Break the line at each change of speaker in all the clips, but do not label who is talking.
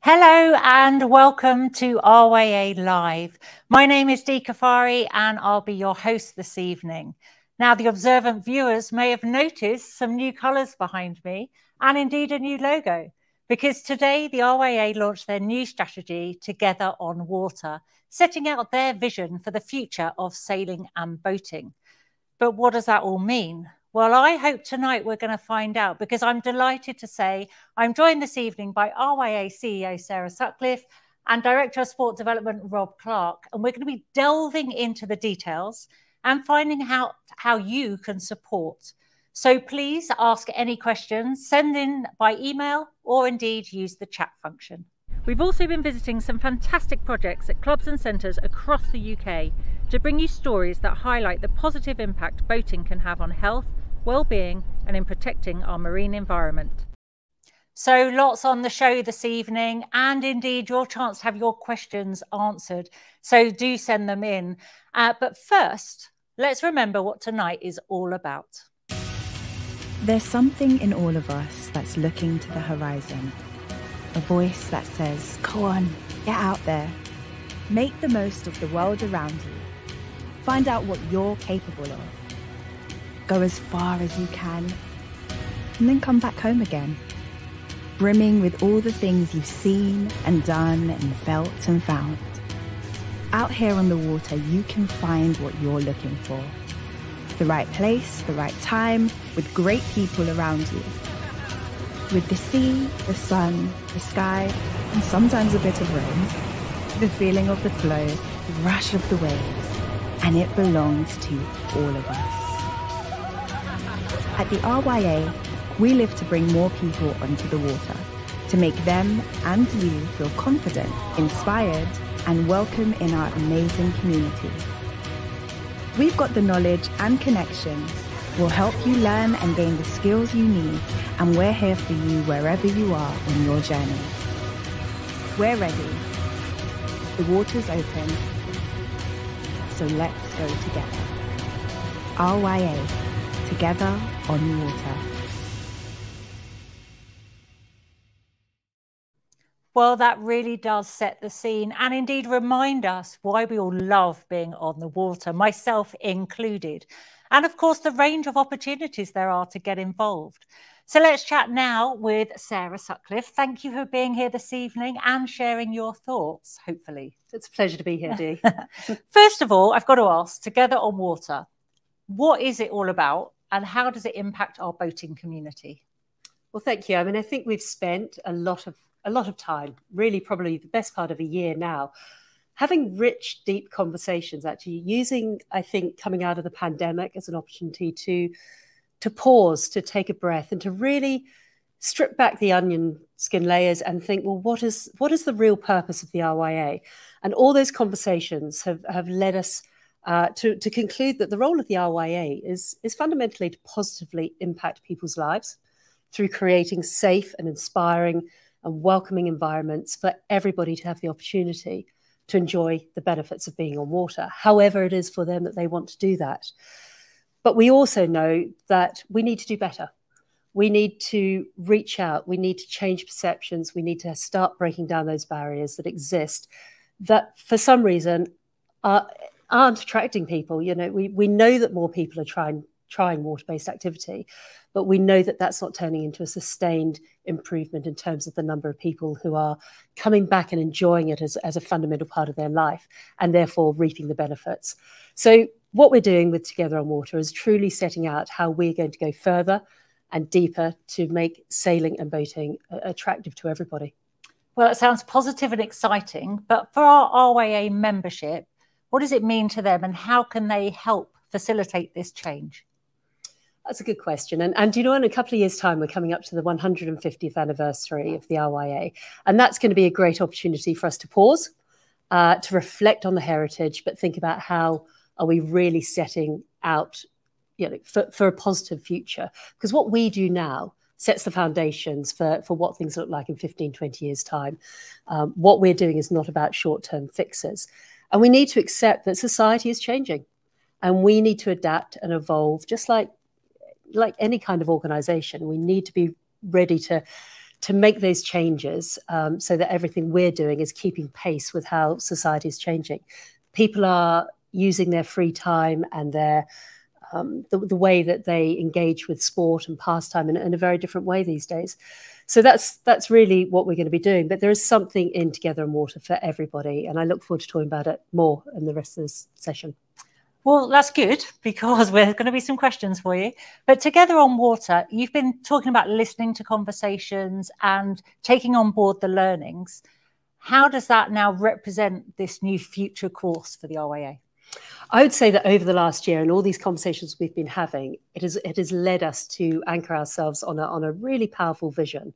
Hello and welcome to RYA Live. My name is Dee Caffari and I'll be your host this evening. Now, the observant viewers may have noticed some new colours behind me and indeed a new logo, because today the RYA launched their new strategy, Together on Water, setting out their vision for the future of sailing and boating. But what does that all mean? Well, I hope tonight we're going to find out, because I'm delighted to say I'm joined this evening by RYA CEO Sara Sutcliffe and Director of Sport Development Rob Clark. And we're going to be delving into the details and finding out how you can support. So please ask any questions, send in by email, or indeed use the chat function. We've also been visiting some fantastic projects at clubs and centres across the UK to bring you stories that highlight the positive impact boating can have on health, well-being and in protecting our marine environment. So lots on the show this evening, and indeed your chance to have your questions answered. So do send them in. But first, let's remember what tonight is all about.
There's something in all of us that's looking to the horizon. A voice that says, go on, get out there. Make the most of the world around you. Find out what you're capable of. Go as far as you can, and then come back home again, brimming with all the things you've seen and done and felt and found. Out here on the water, you can find what you're looking for. The right place, the right time, with great people around you. With the sea, the sun, the sky, and sometimes a bit of rain, the feeling of the flow, the rush of the waves, and it belongs to all of us. At the RYA, we live to bring more people onto the water, to make them and you feel confident, inspired, and welcome in our amazing community. We've got the knowledge and connections. We'll help you learn and gain the skills you need, and we're here for you wherever you are on your journey. We're ready. The water's open, so let's go together. RYA, Together on Water.
Well, that really does set the scene and indeed remind us why we all love being on the water, myself included. And of course, the range of opportunities there are to get involved. So let's chat now with Sara Sutcliffe. Thank you for being here this evening and sharing your thoughts, hopefully.
It's a pleasure to be here, Dee.
First of all, I've got to ask, Together on Water, what is it all about and how does it impact our boating community?
Well, thank you. I mean, I think we've spent a lot of time, really probably the best part of a year now, having rich, deep conversations, actually using, I think, coming out of the pandemic as an opportunity to pause, to take a breath and to really strip back the onion skin layers and think, well, what is the real purpose of the RYA? And all those conversations have led us to conclude that the role of the RYA is fundamentally to positively impact people's lives through creating safe and inspiring and welcoming environments for everybody to have the opportunity to enjoy the benefits of being on water, however it is for them that they want to do that. But we also know that we need to do better. We need to reach out. We need to change perceptions. We need to start breaking down those barriers that exist that for some reason aren't attracting people. You know, we know that more people are trying water-based activity, but we know that that's not turning into a sustained improvement in terms of the number of people who are coming back and enjoying it as a fundamental part of their life and therefore reaping the benefits. So what we're doing with Together on Water is truly setting out how we're going to go further and deeper to make sailing and boating attractive to everybody.
Well, it sounds positive and exciting, but for our RYA membership, what does it mean to them and how can they help facilitate this change?
That's a good question. And you know, in a couple of years' time, we're coming up to the 150th anniversary of the RYA. And that's going to be a great opportunity for us to pause, to reflect on the heritage, but think about how are we really setting out, you know, for a positive future. Because what we do now sets the foundations for what things look like in 15, 20 years' time. What we're doing is not about short-term fixes. And we need to accept that society is changing. And we need to adapt and evolve, just like any kind of organization. We need to be ready to make those changes so that everything we're doing is keeping pace with how society is changing. People are using their free time and their the way that they engage with sport and pastime in a very different way these days. So that's really what we're going to be doing. But there is something in Together on Water for everybody. And I look forward to talking about it more in the rest of this session.
Well, that's good because we're going to be some questions for you. But Together on Water, you've been talking about listening to conversations and taking on board the learnings. How does that now represent this new future course for the RYA?
I would say that over the last year and all these conversations we've been having, it has led us to anchor ourselves on a really powerful vision,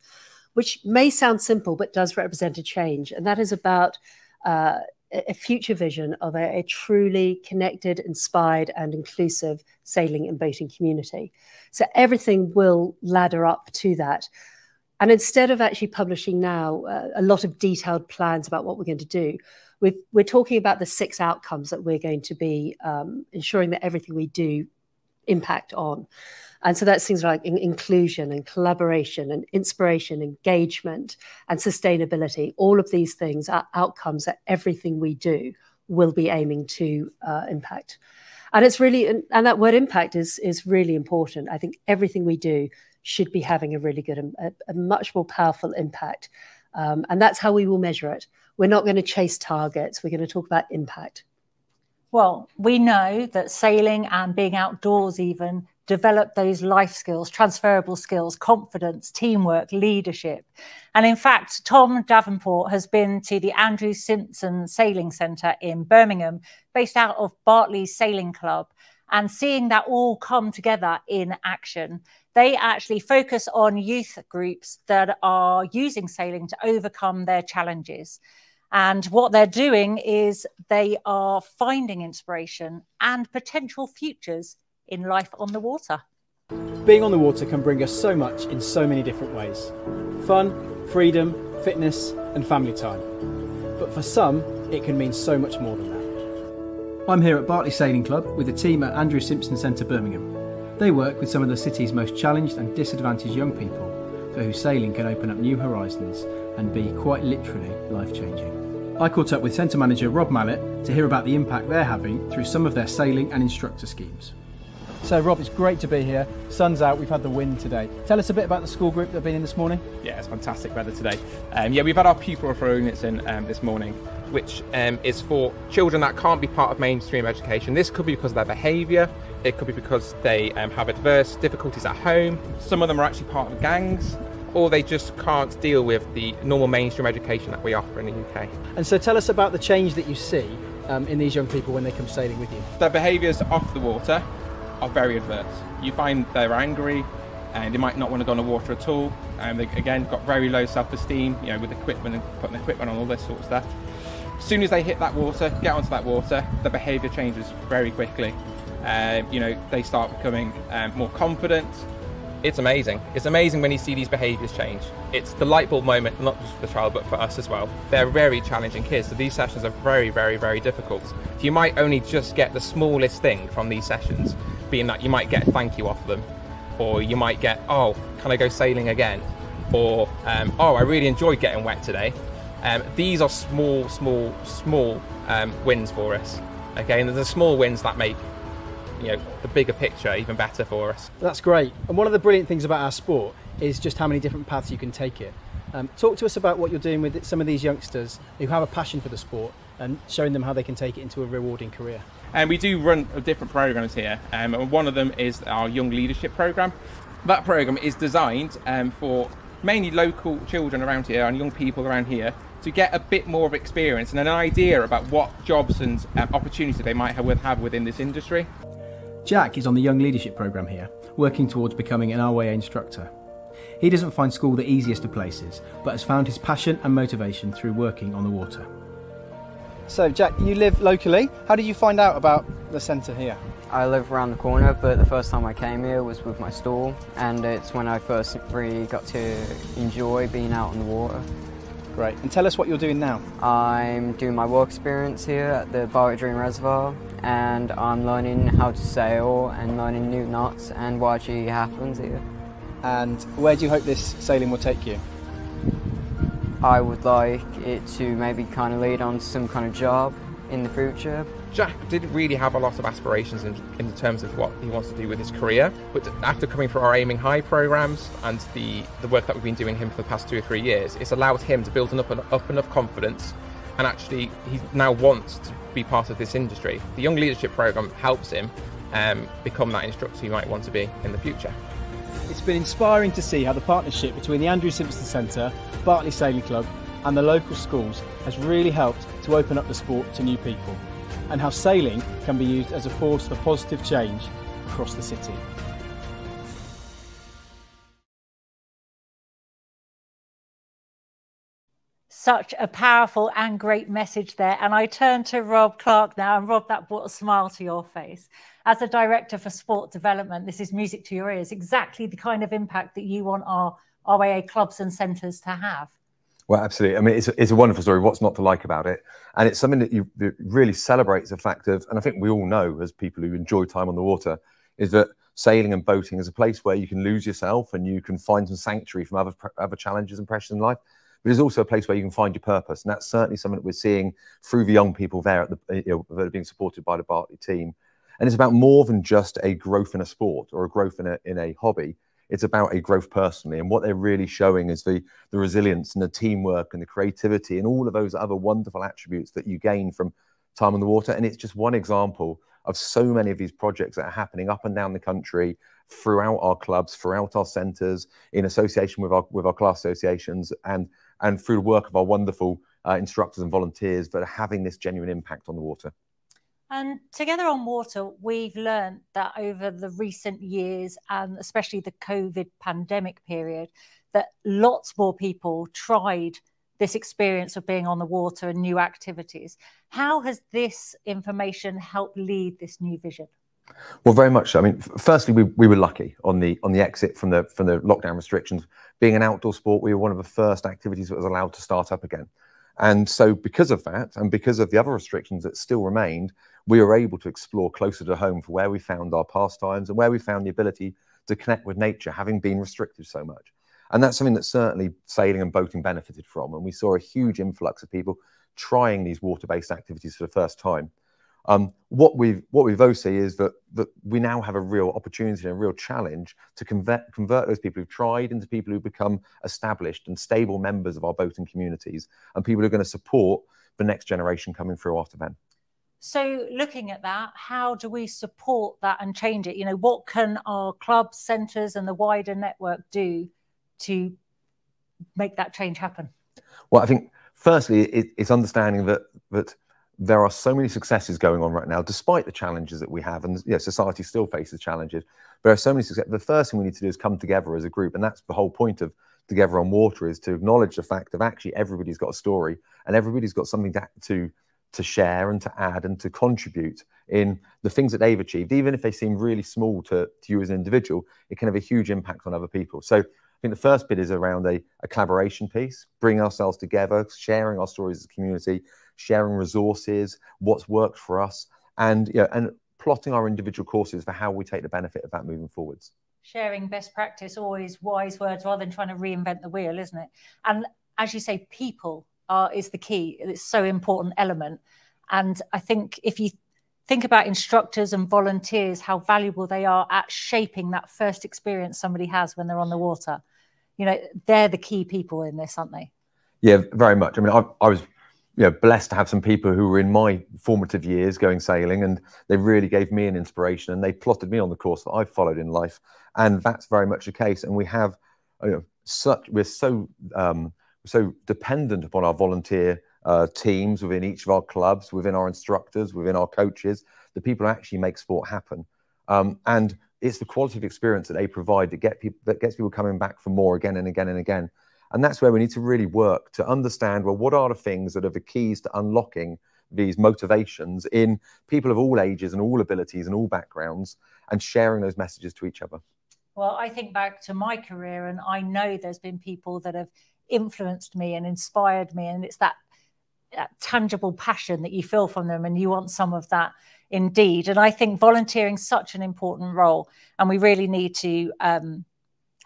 which may sound simple, but does represent a change. And that is about a future vision of a truly connected, inspired and inclusive sailing and boating community. So everything will ladder up to that. And instead of actually publishing now a lot of detailed plans about what we're going to do, we're talking about the 6 outcomes that we're going to be ensuring that everything we do impact on. And so that's things like inclusion and collaboration and inspiration, engagement and sustainability. All of these things are outcomes that everything we do will be aiming to impact. And it's really, and that word impact is really important. I think everything we do should be having a really good, a much more powerful impact. And that's how we will measure it. We're not going to chase targets. We're going to talk about impact.
Well, we know that sailing and being outdoors even develop those life skills, transferable skills, confidence, teamwork, leadership. And in fact, Tom Davenport has been to the Andrew Simpson Sailing Centre in Birmingham, based out of Bartley's Sailing Club, and seeing that all come together in action. They actually focus on youth groups that are using sailing to overcome their challenges. And what they're doing is they are finding inspiration and potential futures in life on the water.
Being on the water can bring us so much in so many different ways. Fun, freedom, fitness and family time. But for some, it can mean so much more than that. I'm here at Bartley Sailing Club with the team at Andrew Simpson Centre, Birmingham. They work with some of the city's most challenged and disadvantaged young people for whom sailing can open up new horizons and be quite literally life-changing. I caught up with Centre Manager Rob Mallett to hear about the impact they're having through some of their sailing and instructor schemes. So Rob, it's great to be here. Sun's out, we've had the wind today. Tell us a bit about the school group that have been in this morning.
Yeah, it's fantastic weather today. Yeah, we've had our pupil referral units in this morning, which is for children that can't be part of mainstream education. This could be because of their behaviour, it could be because they have adverse difficulties at home. Some of them are actually part of gangs, or they just can't deal with the normal mainstream education that we offer in the UK.
And so tell us about the change that you see in these young people when they come sailing with you.
Their behaviours off the water are very adverse. You find they're angry and they might not want to go on the water at all. They again got very low self-esteem, you know, with equipment and putting equipment on, all this sort of stuff. As soon as they hit that water, get onto that water, the behaviour changes very quickly. You know, they start becoming more confident. It's amazing. It's amazing when you see these behaviours change. It's the light bulb moment, not just for the child, but for us as well. They're very challenging kids, so these sessions are very, very, very difficult. You might only just get the smallest thing from these sessions, being that you might get a thank you off them, or you might get, oh, can I go sailing again? Or, oh, I really enjoyed getting wet today. These are small wins for us. Okay, and there's the small wins that make, you know, the bigger picture even better for us.
That's great. And one of the brilliant things about our sport is just how many different paths you can take it. Talk to us about what you're doing with some of these youngsters who have a passion for the sport and showing them how they can take it into a rewarding career.
And we do run different programs here, and one of them is our Young Leadership program. That programme is designed for mainly local children around here and young people around here to get a bit more of experience and an idea about what jobs and opportunities they might have within this industry.
Jack is on the Young Leadership programme here, working towards becoming an RYA instructor. He doesn't find school the easiest of places, but has found his passion and motivation through working on the water. So Jack, you live locally. How did you find out about the centre here?
I live around the corner, but the first time I came here was with my stall, and it's when I first really got to enjoy being out on the water.
Great. And tell us what you're doing now.
I'm doing my work experience here at the Mallett Reservoir, and I'm learning how to sail and learning new knots and what actually happens here.
And where do you hope this sailing will take you?
I would like it to maybe kind of lead on to some kind of job in the future.
Jack didn't really have a lot of aspirations in terms of what he wants to do with his career, but after coming through our Aiming High programmes and the work that we've been doing him for the past 2 or 3 years, it's allowed him to build up enough confidence, and actually he now wants to be part of this industry. The Young Leadership programme helps him become that instructor he might want to be in the future.
It's been inspiring to see how the partnership between the Andrew Simpson Centre, Bartley Sailing Club and the local schools has really helped to open up the sport to new people, and how sailing can be used as a force for positive change across the city.
Such a powerful and great message there. And I turn to Rob Clark now. And Rob, that brought a smile to your face. As a director for sport development, this is music to your ears, exactly the kind of impact that you want our RYA clubs and centres to have.
Well, absolutely. I mean, it's a wonderful story. What's not to like about it? And it's something that really celebrates the fact of, and I think we all know as people who enjoy time on the water, is that sailing and boating is a place where you can lose yourself and you can find some sanctuary from other challenges and pressures in life. But it's also a place where you can find your purpose. And that's certainly something that we're seeing through the young people there at that are being supported by the Bartley team. And it's about more than just a growth in a sport or a growth in a hobby. It's about a growth personally, and what they're really showing is the resilience and the teamwork and the creativity and all of those other wonderful attributes that you gain from time on the water. And it's just one example of so many of these projects that are happening up and down the country, throughout our clubs, throughout our centres, in association with our class associations, and through the work of our wonderful instructors and volunteers that are having this genuine impact on the water.
And Together on Water, we've learned that over the recent years, and especially the COVID pandemic period, that lots more people tried this experience of being on the water and new activities. How has this information helped lead this new vision?
Well, very much so. I mean, firstly, we were lucky on the exit from the lockdown restrictions. Being an outdoor sport, we were one of the first activities that was allowed to start up again. And so because of that, and because of the other restrictions that still remained, we were able to explore closer to home for where we found our pastimes and where we found the ability to connect with nature, having been restricted so much. And that's something that certainly sailing and boating benefited from. And we saw a huge influx of people trying these water-based activities for the first time. What we though see is that we now have a real opportunity and a real challenge to convert those people who've tried into people who become established and stable members of our boating communities, and people who are going to support the next generation coming through after them.
So looking at that, how do we support that and change it? You know, what can our clubs, centres and the wider network do to make that change happen?
Well, I think firstly, it's understanding that there are so many successes going on right now, despite the challenges that we have, and society still faces challenges. There are so many successes. The first thing we need to do is come together as a group, and that's the whole point of Together on Water, is to acknowledge the fact that actually everybody's got a story and everybody's got something to share and to add and to contribute in the things that they've achieved. Even if they seem really small to you as an individual, it can have a huge impact on other people. So I think the first bit is around a collaboration piece, bringing ourselves together, sharing our stories as a community, sharing resources, what's worked for us, and plotting our individual courses for how we take the benefit of that moving forwards.
Sharing best practice, always wise words, rather than trying to reinvent the wheel, isn't it? And as you say, people is the key. It's so important element. And I think if you think about instructors and volunteers, how valuable they are at shaping that first experience somebody has when they're on the water. You know, they're the key people in this, aren't they?
Yeah, very much. I mean, I was blessed to have some people who were in my formative years going sailing, and they really gave me an inspiration, and they plotted me on the course that I've followed in life. And that's very much the case. And we have, we're so dependent upon our volunteer teams within each of our clubs, within our instructors, within our coaches, the people who actually make sport happen. And it's the quality of experience that they provide that gets people coming back for more again and again and again. And that's where we need to really work to understand, well, what are the things that are the keys to unlocking these motivations in people of all ages and all abilities and all backgrounds, and sharing those messages to each other.
Well, I think back to my career, and I know there's been people that have influenced me and inspired me, and it's that tangible passion that you feel from them, and you want some of that indeed. And I think volunteering is such an important role, and we really need to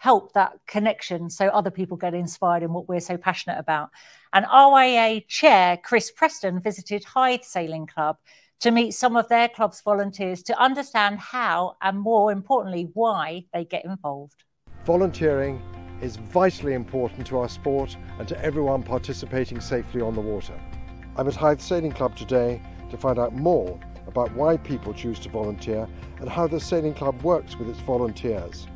help that connection so other people get inspired in what we're so passionate about. And RYA Chair Chris Preston visited Hythe Sailing Club to meet some of their club's volunteers to understand how, and more importantly, why they get involved.
Volunteering is vitally important to our sport and to everyone participating safely on the water. I'm at Hythe Sailing Club today to find out more about why people choose to volunteer and how the sailing club works with its volunteers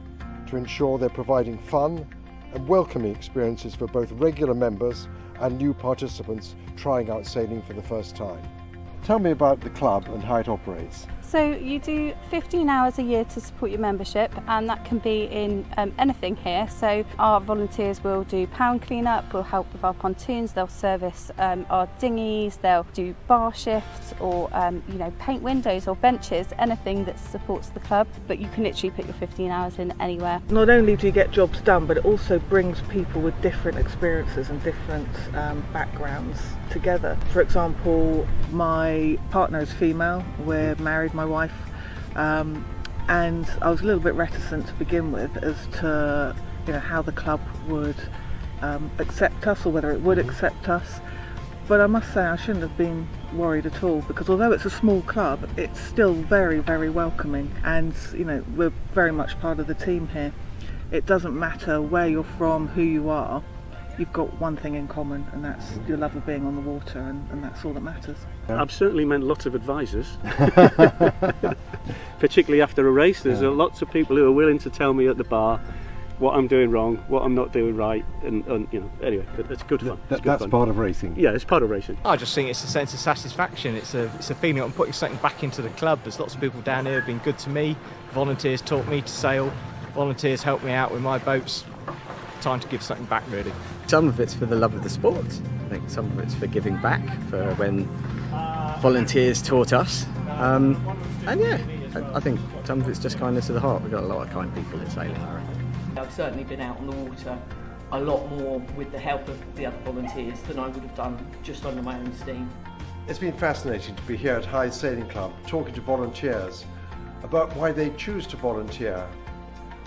to ensure they're providing fun and welcoming experiences for both regular members and new participants trying out sailing for the first time. Tell me about the club and how it operates.
So you do 15 hours a year to support your membership, and that can be in anything here. So our volunteers will do pound clean-up, will help with our pontoons, they'll service our dinghies, they'll do bar shifts, or paint windows or benches, anything that supports the club. But you can literally put your 15 hours in anywhere.
Not only do you get jobs done, but it also brings people with different experiences and different backgrounds together. For example, my partner is female, we're married, my wife, and I was a little bit reticent to begin with as to how the club would accept us, or whether it would accept us. But I must say I shouldn't have been worried at all, because although it's a small club, it's still very, very welcoming, and we're very much part of the team here. It doesn't matter where you're from, who you are, you've got one thing in common, and that's your love of being on the water, and that's all that matters.
I've certainly met lots of advisors, particularly after a race. There's lots of people who are willing to tell me at the bar what I'm doing wrong, what I'm not doing right, and anyway, it's good fun.
That's part of racing.
Yeah, it's part of racing.
I just think it's a sense of satisfaction. It's a feeling I'm putting something back into the club. There's lots of people down here who've been good to me. Volunteers taught me to sail. Volunteers helped me out with my boats. Time to give something back, really.
Some of it's for the love of the sport. I think some of it's for giving back, for when volunteers taught us. And yeah, I think some of it's just kindness of the heart. We've got a lot of kind people in sailing, I reckon.
I've certainly been out on the water a lot more with the help of the other volunteers than I would have done just under my own steam.
It's been fascinating to be here at Hythe Sailing Club talking to volunteers about why they choose to volunteer.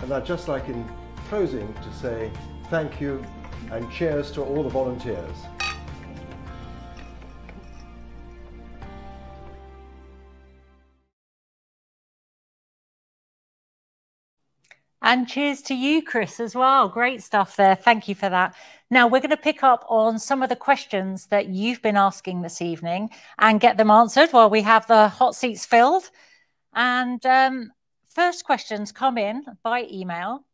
And I'd just like in closing to say thank you and cheers to all the volunteers.
And cheers to you, Chris, as well. Great stuff there. Thank you for that. Now, we're going to pick up on some of the questions that you've been asking this evening and get them answered while we have the hot seats filled. And first questions come in by email.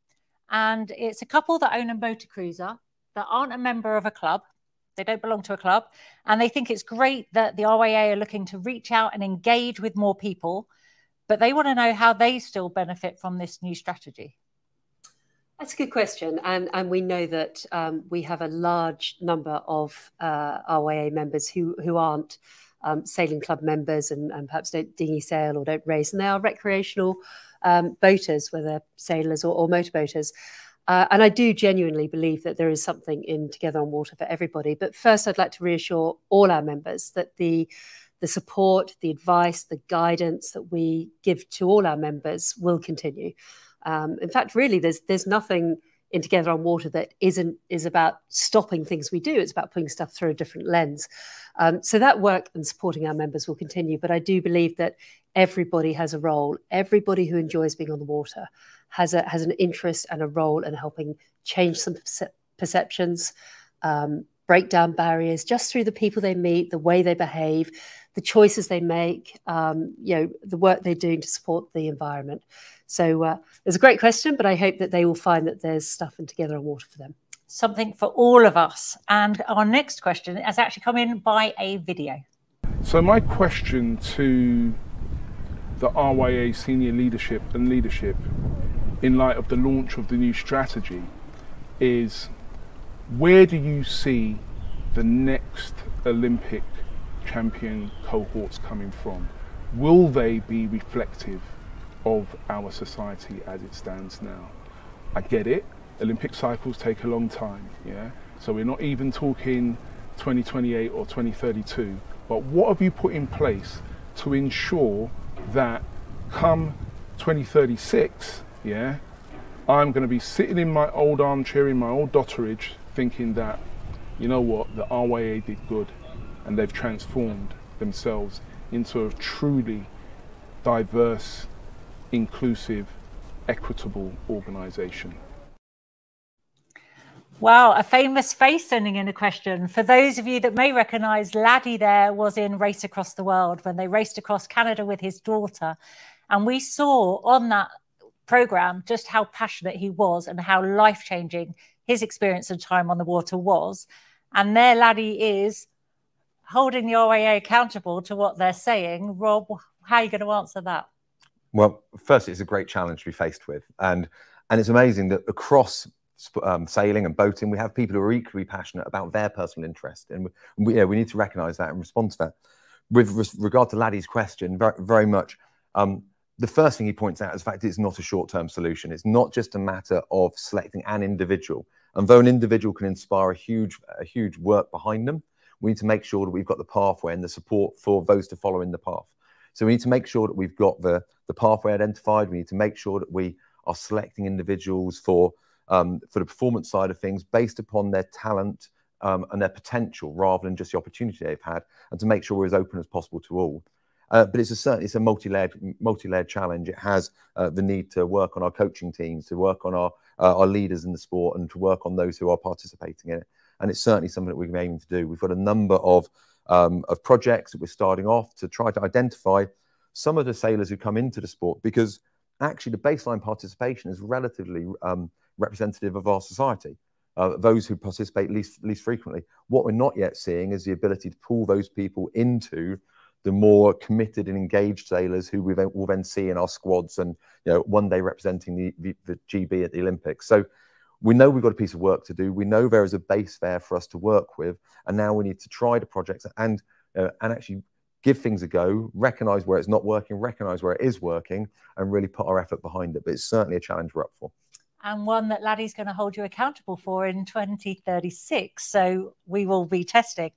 And it's a couple that own a motor cruiser that aren't a member of a club. They don't belong to a club. And they think it's great that the RYA are looking to reach out and engage with more people, but they want to know how they still benefit from this new strategy.
That's a good question. And we know that we have a large number of RYA members who aren't sailing club members and perhaps don't dinghy sail or don't race. And they are recreational boaters, whether sailors or motorboaters. And I do genuinely believe that there is something in Together on Water for everybody. But first, I'd like to reassure all our members that the support, the advice, the guidance that we give to all our members will continue. In fact, really, there's nothing in Together on Water that is about stopping things we do. It's about putting stuff through a different lens. So that work and supporting our members will continue. But I do believe that everybody has a role. Everybody who enjoys being on the water has an interest and a role in helping change some perceptions, break down barriers just through the people they meet, the way they behave, the choices they make, the work they're doing to support the environment. So it's a great question, but I hope that they will find that there's stuff in Together on Water for them.
Something for all of us. And our next question has actually come in by a video.
So my question to the RYA senior leadership in light of the launch of the new strategy is, where do you see the next Olympic champion cohorts coming from? Will they be reflective of our society as it stands now? I get it, Olympic cycles take a long time, yeah? So we're not even talking 2028 or 2032, but what have you put in place to ensure that come 2036, yeah, I'm going to be sitting in my old armchair in my old dotterage thinking that, you know what, the RYA did good and they've transformed themselves into a truly diverse, inclusive, equitable organisation.
Wow, a famous face sending in a question. For those of you that may recognise, Laddie there was in Race Across the World when they raced across Canada with his daughter. And we saw on that programme just how passionate he was and how life-changing his experience of time on the water was. And there Laddie is holding the RYA accountable to what they're saying. Rob, how are you going to answer that?
Well, firstly, it's a great challenge to be faced with. And it's amazing that across sailing and boating, we have people who are equally passionate about their personal interest. And we need to recognise that and respond to that. With regard to Laddie's question, very much, the first thing he points out is the fact it's not a short-term solution. It's not just a matter of selecting an individual. And though an individual can inspire a huge work behind them, we need to make sure that we've got the pathway and the support for those to follow in the path. So we need to make sure that we've got the pathway identified. We need to make sure that we are selecting individuals for the performance side of things based upon their talent and their potential rather than just the opportunity they've had, and to make sure we're as open as possible to all. But it's a multi-layered challenge. It has the need to work on our coaching teams, to work on our leaders in the sport, and to work on those who are participating in it. And it's certainly something that we're aiming to do. We've got a number of projects that we're starting off to try to identify some of the sailors who come into the sport, because actually the baseline participation is relatively representative of our society. Those who participate least frequently. What we're not yet seeing is the ability to pull those people into the more committed and engaged sailors who we will then see in our squads and one day representing the GB at the Olympics. So we know we've got a piece of work to do. We know there is a base there for us to work with, and now we need to try the projects and actually give things a go, recognise where it's not working, recognise where it is working, and really put our effort behind it. But it's certainly a challenge we're up for.
And one that Laddie's going to hold you accountable for in 2036. So we will be testing.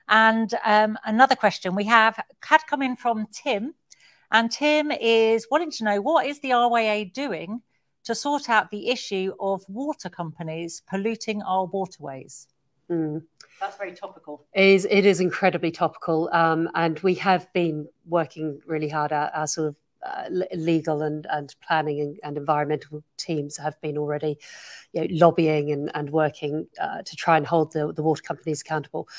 And another question we had come in from Tim. And Tim is wanting to know, what is the RYA doing to sort out the issue of water companies polluting our waterways? That's very topical.
It is incredibly topical. And we have been working really hard. Our sort of legal and planning and environmental teams have been already lobbying and working to try and hold the water companies accountable.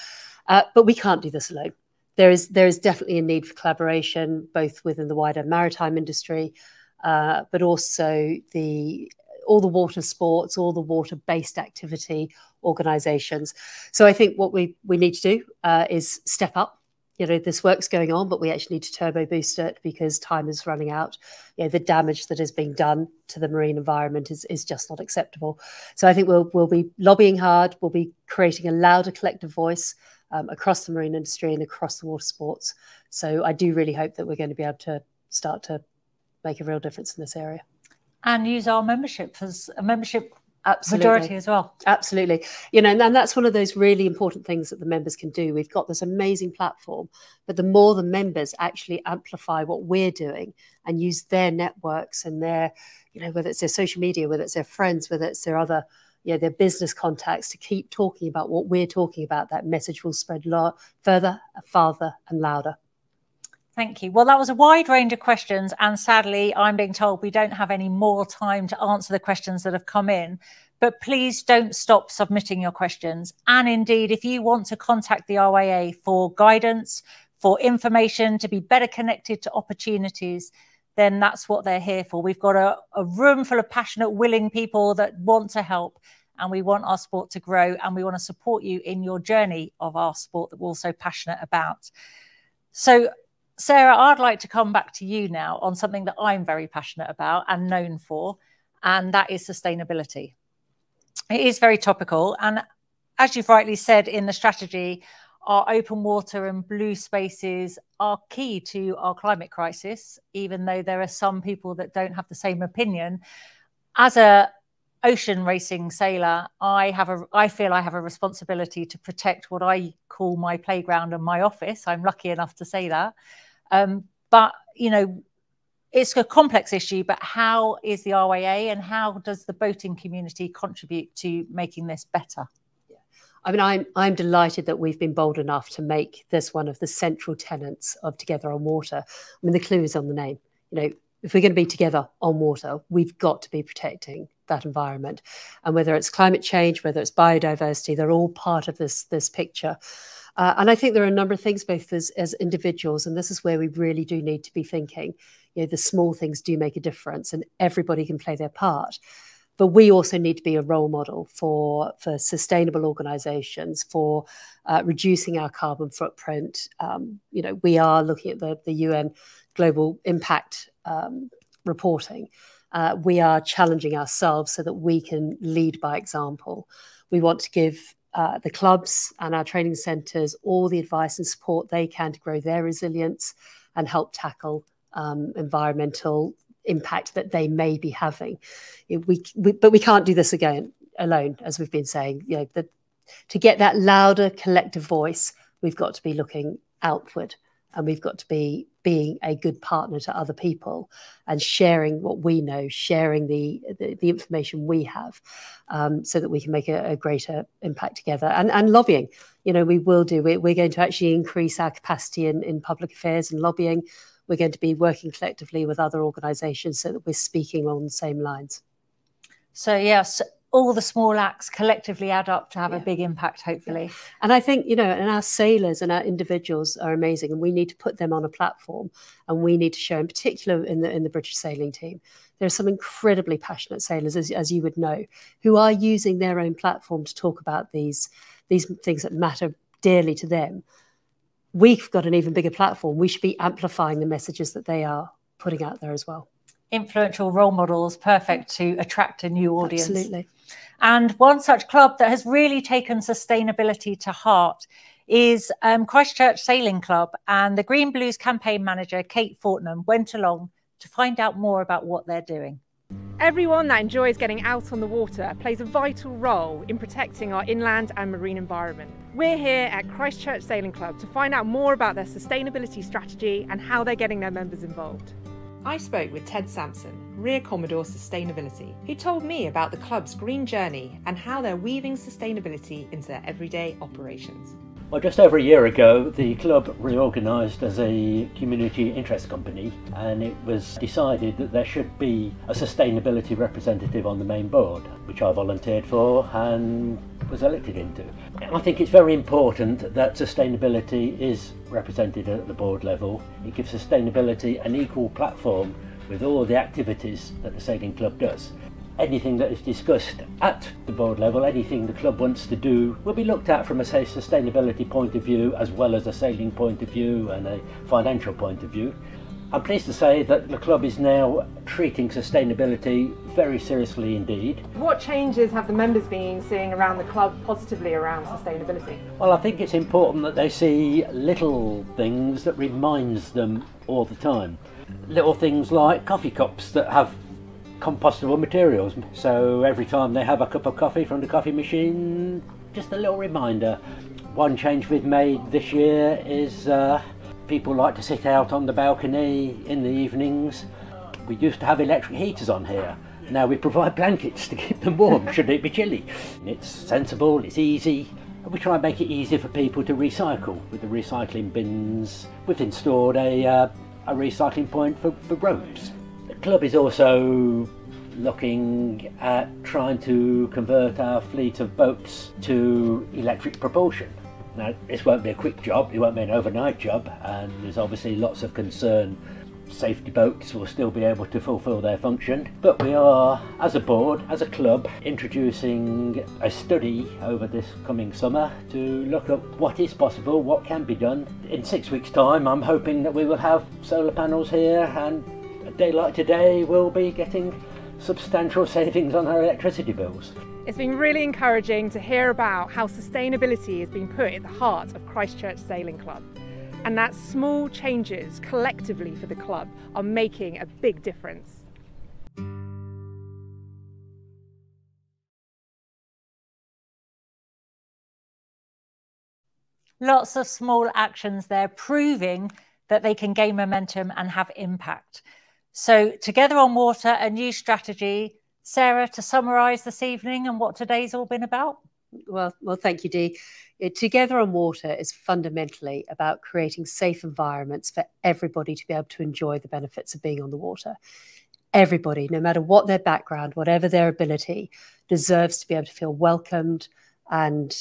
But we can't do this alone. There is definitely a need for collaboration, both within the wider maritime industry, but also all the water sports, all the water-based activity organisations. So I think what we need to do is step up. This work's going on, but we actually need to turbo boost it because time is running out. The damage that is being done to the marine environment is just not acceptable. So I think we'll be lobbying hard. We'll be creating a louder collective voice across the marine industry and across the water sports. So I do really hope that we're going to be able to start to make a real difference in this area.
And use our membership as a membership majority as well.
Absolutely. And that's one of those really important things that the members can do. We've got this amazing platform, but the more the members actually amplify what we're doing and use their networks and their, whether it's their social media, whether it's their friends, whether it's their other, their business contacts, to keep talking about what we're talking about, that message will spread further, farther and louder.
Thank you. Well, that was a wide range of questions, and sadly, I'm being told we don't have any more time to answer the questions that have come in. But please don't stop submitting your questions. And indeed, if you want to contact the RYA for guidance, for information, to be better connected to opportunities, then that's what they're here for. We've got a room full of passionate, willing people that want to help, and we want our sport to grow, and we want to support you in your journey of our sport that we're also passionate about. So, Sarah, I'd like to come back to you now on something that I'm very passionate about and known for, and that is sustainability. It is very topical, and as you've rightly said in the strategy, our open water and blue spaces are key to our climate crisis, even though there are some people that don't have the same opinion. As a ocean racing sailor, I feel I have a responsibility to protect what I call my playground and my office. I'm lucky enough to say that. But, you know, it's a complex issue, but how is the RYA and how does the boating community contribute to making this better?
I mean, I'm delighted that we've been bold enough to make this one of the central tenets of Together on Water. I mean, the clue is on the name. You know, if we're going to be together on water, we've got to be protecting that environment. And whether it's climate change, whether it's biodiversity, they're all part of this picture. And I think there are a number of things, both as individuals, and this is where we really do need to be thinking, you know, the small things do make a difference and everybody can play their part. But we also need to be a role model for sustainable organisations, for reducing our carbon footprint. You know, we are looking at the UN Global Impact reporting. We are challenging ourselves so that we can lead by example. We want to give the clubs and our training centres all the advice and support they can to grow their resilience and help tackle environmental impact that they may be having. But we can't do this alone, as we've been saying. You know, to get that louder collective voice, we've got to be looking outward, and we've got to be being a good partner to other people and sharing what we know, sharing the information we have, so that we can make a greater impact together. And lobbying, you know, we will do it. We're going to actually increase our capacity in public affairs and lobbying. We're going to be working collectively with other organisations so that we're speaking on the same lines. So yes, all the small acts collectively add up to have a big impact, hopefully. Yeah. And I think, you know, and our sailors and our individuals are amazing, and we need to put them on a platform, and we need to show, in particular in the British sailing team, there are some incredibly passionate sailors, as you would know, who are using their own platform to talk about these things that matter dearly to them. We've got an even bigger platform. We should be amplifying the messages that they are putting out there as well.
Influential role models, perfect to attract a new audience.
Absolutely.
And one such club that has really taken sustainability to heart is Christchurch Sailing Club. And the Green Blues campaign manager, Kate Fortnum, went along to find out more about what they're doing.
Everyone that enjoys getting out on the water plays a vital role in protecting our inland and marine environment. We're here at Christchurch Sailing Club to find out more about their sustainability strategy and how they're getting their members involved.
I spoke with Ted Sampson, Rear Commodore Sustainability, who told me about the club's green journey and how they're weaving sustainability into their everyday operations.
Well, just over a year ago, the club reorganised as a community interest company, and it was decided that there should be a sustainability representative on the main board, which I volunteered for and was elected into. I think it's very important that sustainability is represented at the board level. It gives sustainability an equal platform with all the activities that the sailing club does. Anything that is discussed at the board level, anything the club wants to do, will be looked at from a sustainability point of view, as well as a sailing point of view and a financial point of view. I'm pleased to say that the club is now treating sustainability very seriously indeed.
What changes have the members been seeing around the club positively around sustainability?
Well, I think it's important that they see little things that reminds them all the time. Little things like coffee cups that have compostable materials, so every time they have a cup of coffee from the coffee machine, just a little reminder. One change we've made this year is people like to sit out on the balcony in the evenings. We used to have electric heaters on here. Now we provide blankets to keep them warm should it be chilly. It's sensible, it's easy, and we try and make it easier for people to recycle with the recycling bins. We've installed a recycling point for ropes. The club is also looking at trying to convert our fleet of boats to electric propulsion. Now, this won't be a quick job, it won't be an overnight job, and there's obviously lots of concern safety boats will still be able to fulfil their function, but we are, as a board, as a club, introducing a study over this coming summer to look at what is possible, what can be done. In 6 weeks' time, I'm hoping that we will have solar panels here, and a day like today we'll be getting substantial savings on our electricity bills.
It's been really encouraging to hear about how sustainability is being put at the heart of Christchurch Sailing Club, and that small changes collectively for the club are making a big difference.
Lots of small actions there proving that they can gain momentum and have impact. So Together on Water, a new strategy. Sarah, to summarise this evening and what today's all been about?
Well, thank you, Dee. Together on Water is fundamentally about creating safe environments for everybody to be able to enjoy the benefits of being on the water. Everybody, no matter what their background, whatever their ability, deserves to be able to feel welcomed and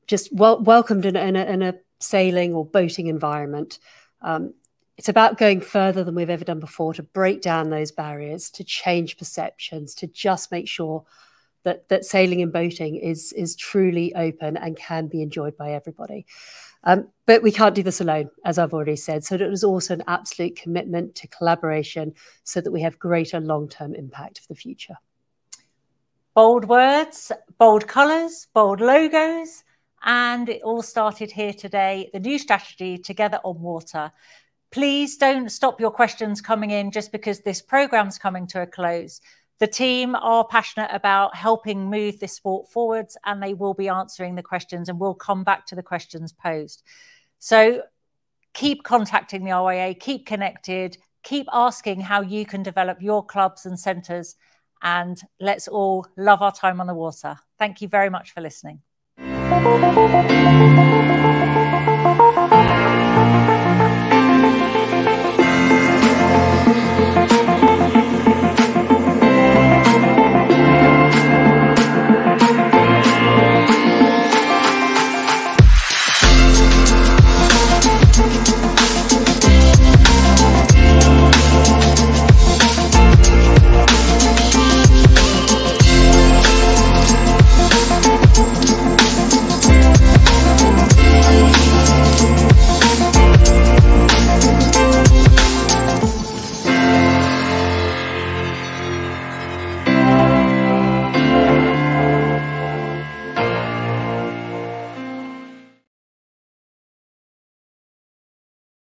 just welcomed in a sailing or boating environment. It's about going further than we've ever done before to break down those barriers, to change perceptions, to just make sure that sailing and boating is truly open and can be enjoyed by everybody. But we can't do this alone, as I've already said. So it was also an absolute commitment to collaboration so that we have greater long-term impact for the future.
Bold words, bold colours, bold logos, and it all started here today. The new strategy, Together on Water. Please don't stop your questions coming in just because this programme's coming to a close. The team are passionate about helping move this sport forwards, and they will be answering the questions, and we'll come back to the questions posed. So keep contacting the RYA, keep connected, keep asking how you can develop your clubs and centres, and let's all love our time on the water. Thank you very much for listening.